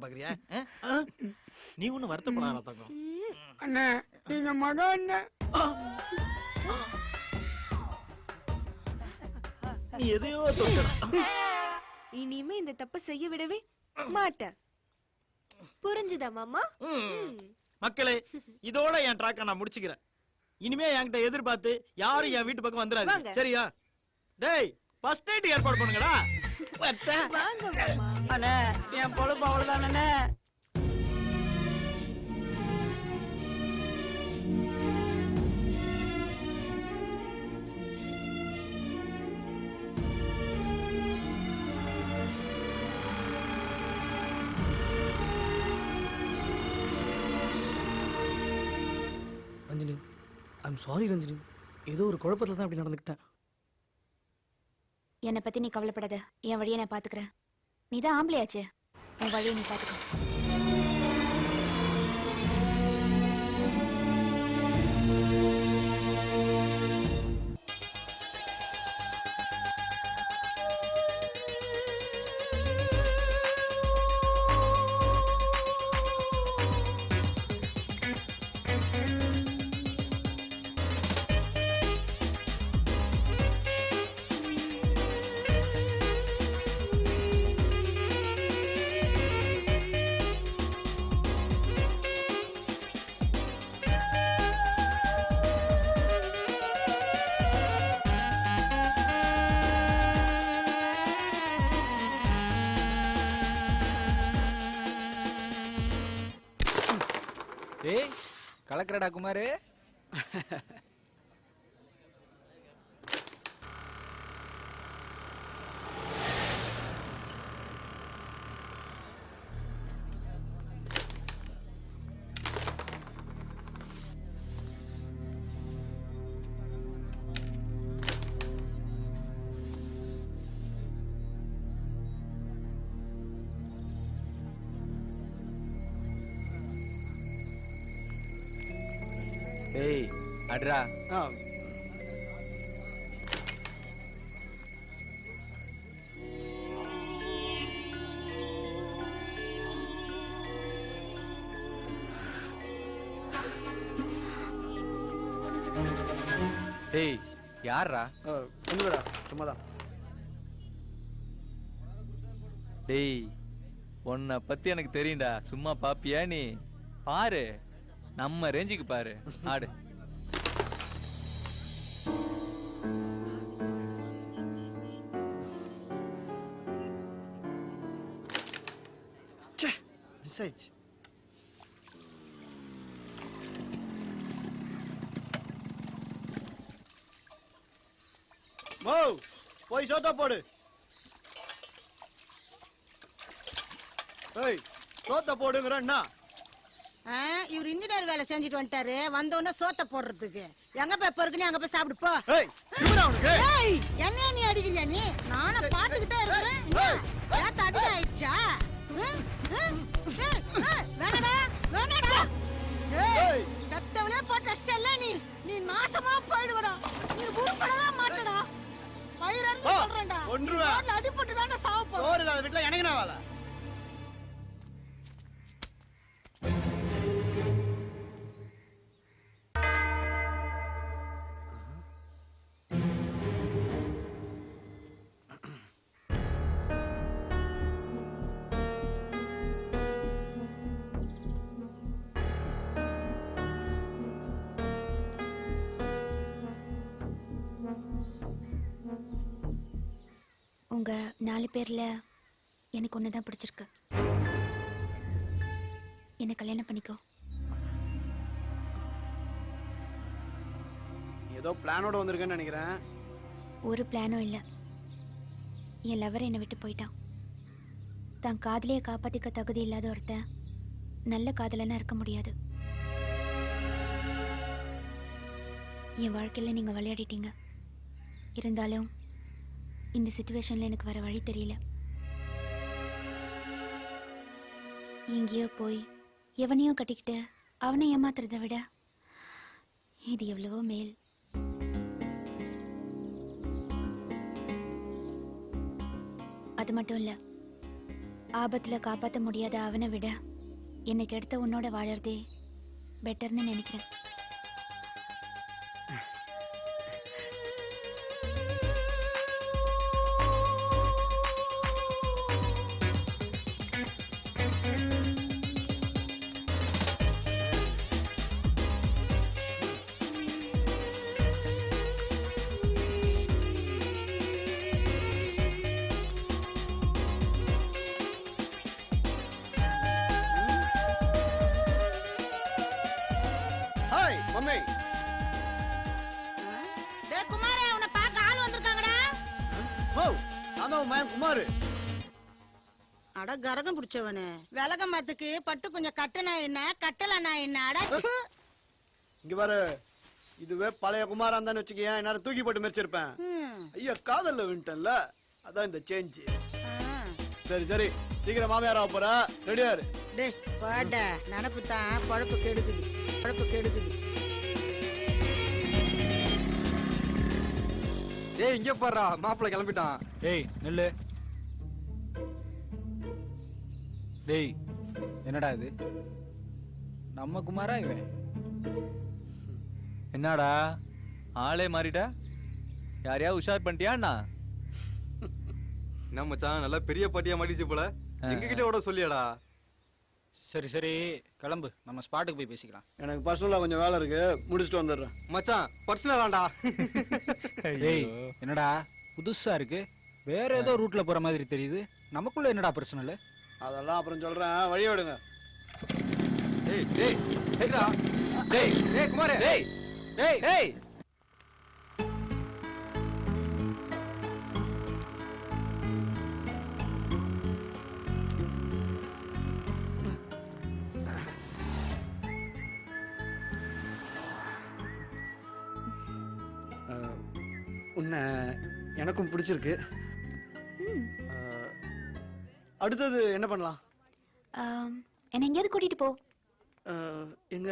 பாக்குறியா? நீ ஒண்ணு வருத்தப்படாத தங்கம். அண்ணே நீங்க மகா அண்ணன். நீ எதையோ தொட்ட. இனிமே இந்த தப்பு செய்ய விடவே மாட்டேன். புரிஞ்சுதா மாமா? மக்களே, இதோட என் ட்ராக்க நான் முடிச்சுக்கிறேன். இனிமே என்கிட்ட எதிர்பார்த்து யாரும் என் வீட்டு பக்கம் வந்துடாதீங்க, சரியா? டேய், ஃபர்ஸ்ட் நைட் ஏற்பாடு பண்ணுங்கடா. வாங்க மாமா. அண்ணே என் பொழப்பு அவ்வளவுதானே. Ranjini, I'm sorry Ranjini. ஏதோ ஒரு குழப்பத்துல தான் அப்படி நடந்துக்கிட்டேன். என்னை பத்தி நீ கவலைப்படாத, என் வழியை நான் பாத்துக்கிறேன். நீதான் ஆம்பளையாச்சு, உன் வழியை நீ பாத்துக்க. டேய், கலக்கறடா குமாரு. டேய், அட்ரா. டேய், யாரா? ஒண்ணுடா, சும்மாதான். டேய், உன்னை பத்தி எனக்கு தெரியும்டா. சும்மா பாப்பியா நீ? பாரு, நம்ம ரேஞ்சுக்கு பாரு, ஆடு. மிஸ் ஆயிடுச்சு. போய் சோத்தா போடு. சோத்த போடுங்கிறா. இவர் இன்ஜினியர் வேலை செஞ்சுட்டு வந்துட்டாரு. வந்தோடனே சோத்த போடுறதுக்கு எங்க போய் பொறுக்குன்னு அங்க போய் சாப்பிடு போ. என்ன நீ அடிக்கிறியா? நீ நானும் பாத்துக்கிட்டே இருக்கிறேன். அதிகம் ஆயிடுச்சா? வேணடா வேணடா. பெத்தவளே போட்ட ஸ்டெல்ல நீ நாசமா போயிடுவடா. நீ உருப்படவே மாட்டடா. பயிரறிஞ்சு சொல்றேன்டா. அடிபட்டு தானே சாவ போற. வீட்டுல எனக்கு நான் வேலை. உங்க 4 பேர்ல எனக்கு ஒண்ணுதான் பிடிச்சிருக்கு. என்ன கல்யாணம் பண்ணிக்கோ. ஏதோ பிளானோட வந்திருக்கேன்னு நினைக்கிறேன். ஒரு பிளானும் இல்ல. என் லவர் என்னை விட்டு போயிட்டான். தான் காதலியை காப்பாத்திக்க தகுதி இல்லாத ஒருத்தன் நல்ல காதலனா இருக்க முடியாது. என் வாழ்க்கையில நீங்க விளையாடிட்டீங்க. இருந்தாலும் இந்த சிச்சுவேஷன்ல எனக்கு வர வழி தெரியல. எங்கேயோ போய் எவனையோ கட்டிக்கிட்டு அவனை ஏமாத்துறதை விட இது எவ்வளவோ மேல். அது மட்டும் இல்ல, ஆபத்துல காப்பாற்ற முடியாத அவனை விட எனக்கு எடுத்த உன்னோட வாழறதே பெட்டர்னு நினைக்கிறேன். Hi mummy. டேய் குமாரே, உன்னை பார்க்க ஆள் வந்திருக்காங்கடா. ஓ, நான் தான் மயன் குமார். அட கரகம் பிடிச்சவனே, விலக மத்துக்கு பட்டு கொஞ்சம் கட்டுனா என்ன கட்டலனா என்ன? அட ப்பு. இங்க பாரு, இதுவே பழைய குமாரா இருந்தான்னு வச்சுக்கேன், என்னால தூக்கி போட்டு மெரிச்சிருப்பேன். ஐயா காதல்ல வின்ட்டன்ல, அதான் இந்த சேஞ்ச். சரி சரி, சீக்கிரம் மாமியார் ஆக போற, ரெடியா இரு. டேய் பாடா, நினப்பு தான் பழப்பு கெடுக்குது, பழப்பு கெடுக்குது. டேய் இங்க பாருடா, மாப்பிள்ளை கிளம்பிட்டான். டேய் நெல்லு. டேய் என்னடா இது? நம்ம குமாரா இவன்? என்னடா ஆளே மாறிட்டா? யாரையா உஷார் பண்ணிட்டியா அண்ணா? என்ன மச்சான், நல்லா பெரிய பாட்டியா மாட்டிச்சு போல. எங்க கிட்ட விட சொல்லியாடா. சரி சரி கிளம்பு, நம்ம ஸ்பாட்டுக்கு போய் பேசிக்கலாம். எனக்கு பர்சனலா கொஞ்சம் வேலை இருக்கு, முடிச்சுட்டு வந்துடுறேன். மச்சான் பர்சனலாண்டா. டேய் என்னடா புதுசா இருக்கு, வேற ஏதோ ரூட்ல போற மாதிரி தெரியுது. நமக்குள்ள என்னடா பர்சனல்? அதெல்லாம் அப்புறம் சொல்றேன், வழிய விடுங்க. டேய் டேய் டேய்டா. டேய் டேய் குமாரே. டேய் டேய் டேய் உன்னை எனக்கும் பிடிச்சிருக்கு. அடுத்தது என்ன பண்ணலாம்? என்னை எங்கேயாவது கூட்டிட்டு போ. எங்க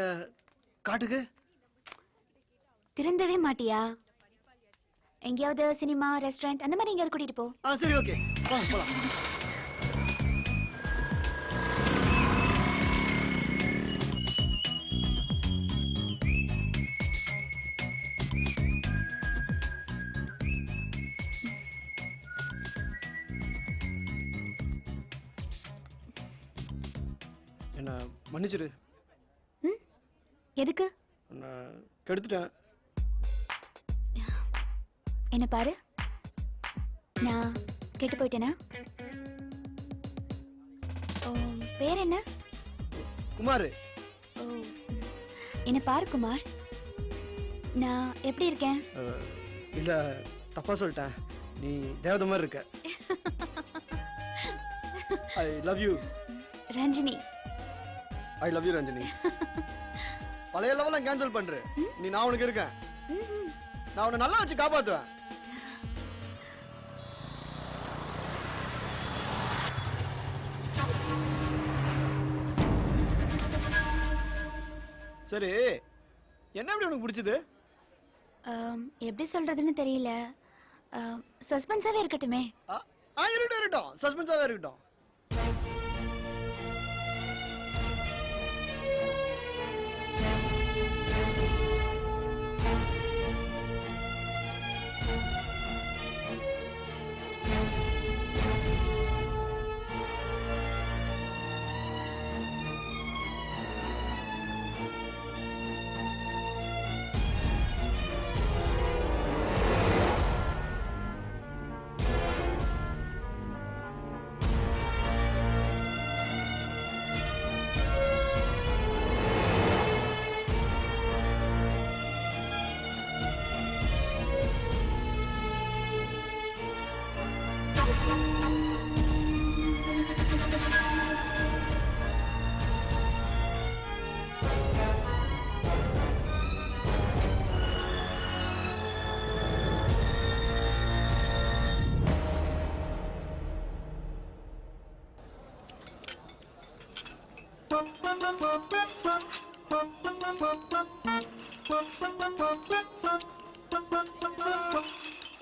காட்டுக்கு? திறந்தவே மாட்டியா? எங்கேயாவது சினிமா, ரெஸ்டாரண்ட் அந்த மாதிரி எங்கேயாவது கூட்டிட்டு போ. சரி ஓகே, போலாம். என்ன மன்னிச்சிரு. எதுக்கு? நான் கெடுத்துட்டேன். என்ன பாரு, நான் கெட்டு போயிட்டேனா? பேர் என்ன? குமார். ஓ, என்ன பாரு குமார், நான் எப்படி இருக்கேன்? இல்ல தப்பா சொல்லிட்டேன், நீ தேவதை மாதிரி இருக்க. I love you Ranjini. I love you Ranjini. பழைய லெவலாம் கேன்சல் பண்ற, நீ நான் உனக்கு இருக்கேன். நான் உன்னை நல்லா வச்சு காப்பாத்துவேன். சரி, என்ன எப்படி உனக்கு பிடிச்சது? எப்படி சொல்றதுன்னு தெரியல, சஸ்பென்ஸாவே இருக்கட்டுமே. இருக்கட்டும், சஸ்பென்ஸாவே இருக்கட்டும்.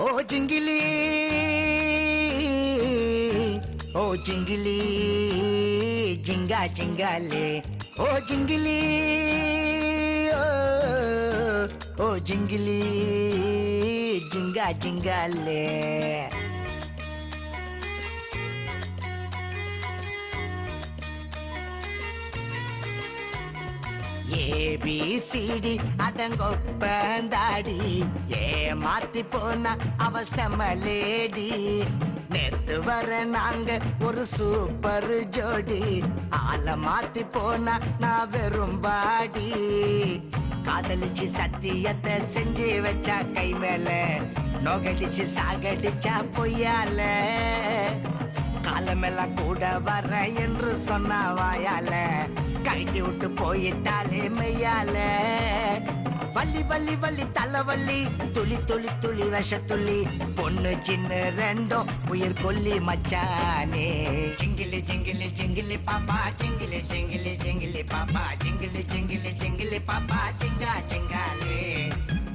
ओ जिंगली ஓ ஜிங்கிலி ஜிங்கா ஜிங்காலே ஓ ஜிங்கிலி ஓ ஜிங்கிலி ஜிங்கா ஜிங்காலே ஏபிசிடி அடங்கொப்பந்தாடி ஏமாத்தி போனா அவ செமலேடி நேத்து வர நாங்க ஒரு சூப்பர் ஜோடி ஆள மாத்தி போனா நான் வெறும் பாடி காதலிச்சு சத்தியத்தை செஞ்சு வச்சா கை மேல நோகடிச்சு சாகடிச்சா பொய்யால காலமெல்லாம் கூட வர என்று சொன்ன வாயால கைட்டி விட்டு போயிட்டாலே மெய்யால வள்ளி வள்ளி வள்ளி தலைவள்ளி துளி துளி துளி விஷ துளி பொண்ணு சின்ன ரெண்டும் உயிர் கொல்லி மச்சானே ஜிங்கிலி ஜிங்கிலி ஜிங்கிலி பாப்பா ஜிங்கிலி ஜிங்கிலி ஜிங்கிலி பாப்பா ஜிங்கிலி ஜிங்கிலி ஜிங்கிலி பாப்பா ஜிங்கா ஜிங்காலே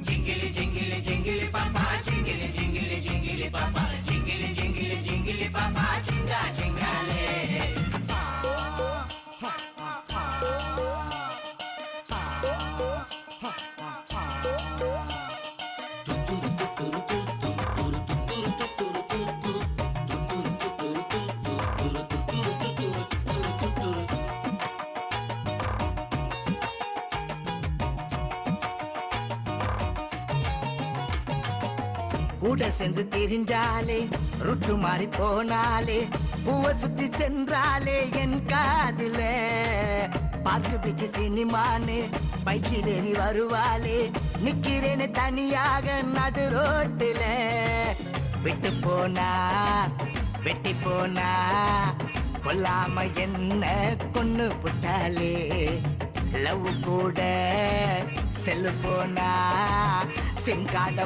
ஜிங்கிலி ஜிங்கிலி ஜிங்கிலி பாப்பா ஜிங்கிலி ஜிங்கிலி ஜிங்கிலி பாப்பா ஜிங்கிலி ஜிங்கிலி ஜிங்கிலி பாப்பா ஜிங்கா ஜிங்காலே கூட சேர்ந்து திரிஞ்சாலே ருட்டு மாறி போனாலே பூவ சுத்தி சென்றாலே என் காதுல பார்க்கு பிச்சு சினிமானு பைக்கில் ஏறி வருவாளே நிக்கிறேன்னு தனியாக நடு ரோட்டுல விட்டு போனா வெட்டி போனா கொல்லாம என்ன கொன்னு புட்டாலே லவ் கூட செல்லு போனா சிம் கார்ட